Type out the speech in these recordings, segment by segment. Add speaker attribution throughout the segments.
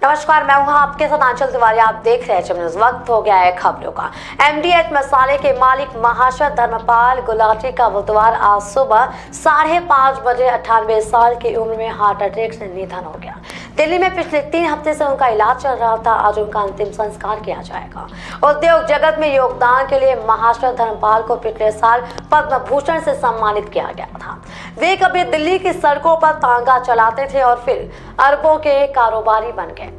Speaker 1: नमस्कार, मैं हूं आपके साथ आंचल तिवारी। आप देख रहे हैं न्यूज़। वक्त हो गया है खबरों का। एमडीएच मसाले के मालिक महाशय धर्मपाल गुलाटी का बुधवार आज सुबह 5:30 बजे 98 साल की उम्र में हार्ट अटैक से निधन हो गया। दिल्ली में पिछले 3 हफ्ते से उनका इलाज चल रहा था। आज उनका अंतिम संस्कार किया जाएगा। उद्योग जगत में योगदान के लिए महाशय धर्मपाल को पिछले साल पद्म भूषण से सम्मानित किया गया था। वे कभी दिल्ली की सड़कों पर तांगा चलाते थे और फिर अरबों के कारोबारी बन गए।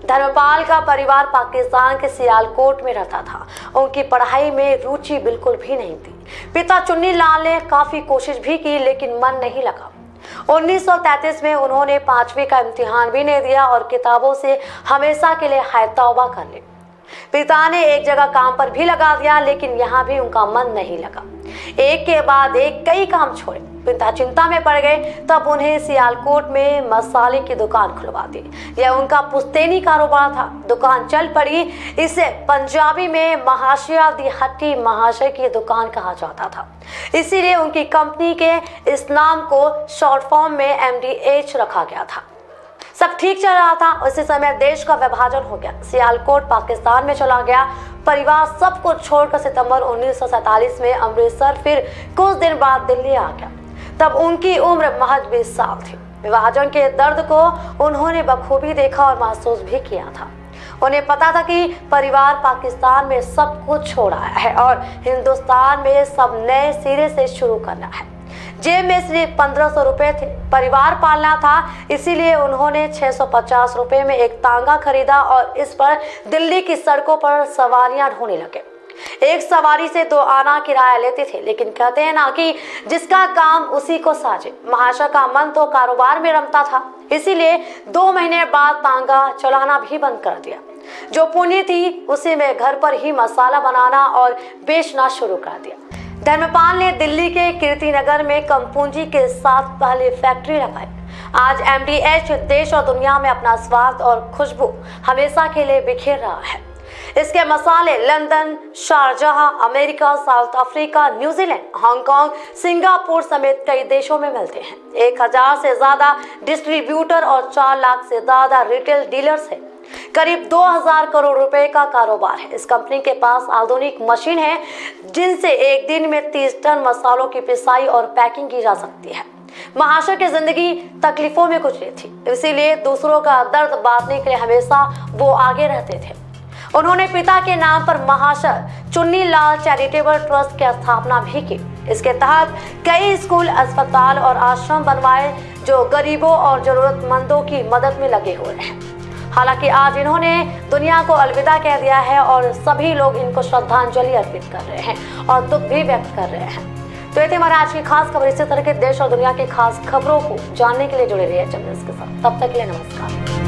Speaker 1: धर्मपाल का परिवार पाकिस्तान के सियालकोट में रहता था। उनकी पढ़ाई में रुचि बिल्कुल भी नहीं थी। पिता चुन्नी लाल ने काफी कोशिश भी की लेकिन मन नहीं लगा। 1933 में उन्होंने 5वीं का इम्तिहान भी नहीं दिया और किताबों से हमेशा के लिए हाय तौबा कर ली। पिता ने एक जगह काम पर भी लगा दिया लेकिन यहाँ भी उनका मन नहीं लगा। एक के बाद एक कई काम छोड़े। पिता चिंता में पड़ गए। तब उन्हें सियालकोट में मसाले की दुकान खुलवा दी। यह उनका पुश्तैनी कारोबार था। दुकान चल पड़ी। इसे पंजाबी में महाशया दी हट्टी महाशय की दुकान कहा जाता था। इसीलिए उनकी कंपनी के इस नाम को शॉर्ट फॉर्म में एमडीएच रखा गया था। सब ठीक चल रहा था। उसी समय देश का विभाजन हो गया। सियालकोट पाकिस्तान में चला गया। परिवार सब कुछ छोड़कर सितंबर 1947 में अमृतसर, फिर कुछ दिन बाद दिल्ली आ गया। तब उनकी उम्र महज 20 साल थी। विभाजन के दर्द को उन्होंने बखूबी देखा और महसूस भी किया था। उन्हें पता था कि परिवार पाकिस्तान में सब कुछ छोड़ आया है और हिंदुस्तान में सब नए सिरे से शुरू करना है। जेब में सिर्फ 1500 रुपए थे। परिवार पालना था, इसीलिए उन्होंने 650 रुपए में एक तांगा खरीदा और इस पर दिल्ली की सड़कों पर सवारियां ढूंढने लगे। एक सवारी से 2 आना किराया लेते थे, लेकिन कहते हैं ना कि जिसका काम उसी को साजे। महाशय का मन तो कारोबार में रमता था, इसीलिए 2 महीने बाद तांगा चलाना भी बंद कर दिया। जो पूंजी थी उसी में घर पर ही मसाला बनाना और बेचना शुरू कर दिया। धर्मपाल ने दिल्ली के कीर्तिनगर में कम पूंजी के साथ पहले फैक्ट्री लगाई। आज एमडीएच देश और दुनिया में अपना स्वाद और खुशबू हमेशा के लिए बिखेर रहा है। इसके मसाले London, Sharjah, America, south Africa, New Zealand, Hong Kong, Singapore समेत कई देशों में मिलते हैं। 1000 से ज्यादा डिस्ट्रीब्यूटर और 4 लाख से ज्यादा रिटेल डीलर्स हैं। करीब 2000 करोड़ रुपए का कारोबार है। इस कंपनी के पास आधुनिक मशीन है जिनसे एक दिन में 30 टन मसालों की पिसाई और पैकिंग की जा सकती है। महाशय की जिंदगी तकलीफों में गुजरी थी, इसीलिए दूसरों का दर्द बांटने के लिए हमेशा वो आगे रहते थे। उन्होंने पिता के नाम पर महाशय चुन्नी लाल चैरिटेबल ट्रस्ट की स्थापना भी की। इसके तहत कई स्कूल, अस्पताल और आश्रम बनवाए जो गरीबों और जरूरतमंदों की मदद में लगे हुए हैं। हालांकि आज इन्होंने दुनिया को अलविदा कह दिया है और सभी लोग इनको श्रद्धांजलि अर्पित कर रहे हैं और दुख भी व्यक्त कर रहे हैं। तो ये थी हमारी आज की खास खबर। इसी तरह के देश और दुनिया की खास खबरों को जानने के लिए जुड़े रहिए न्यूज़ के साथ। तब तक के लिए नमस्कार।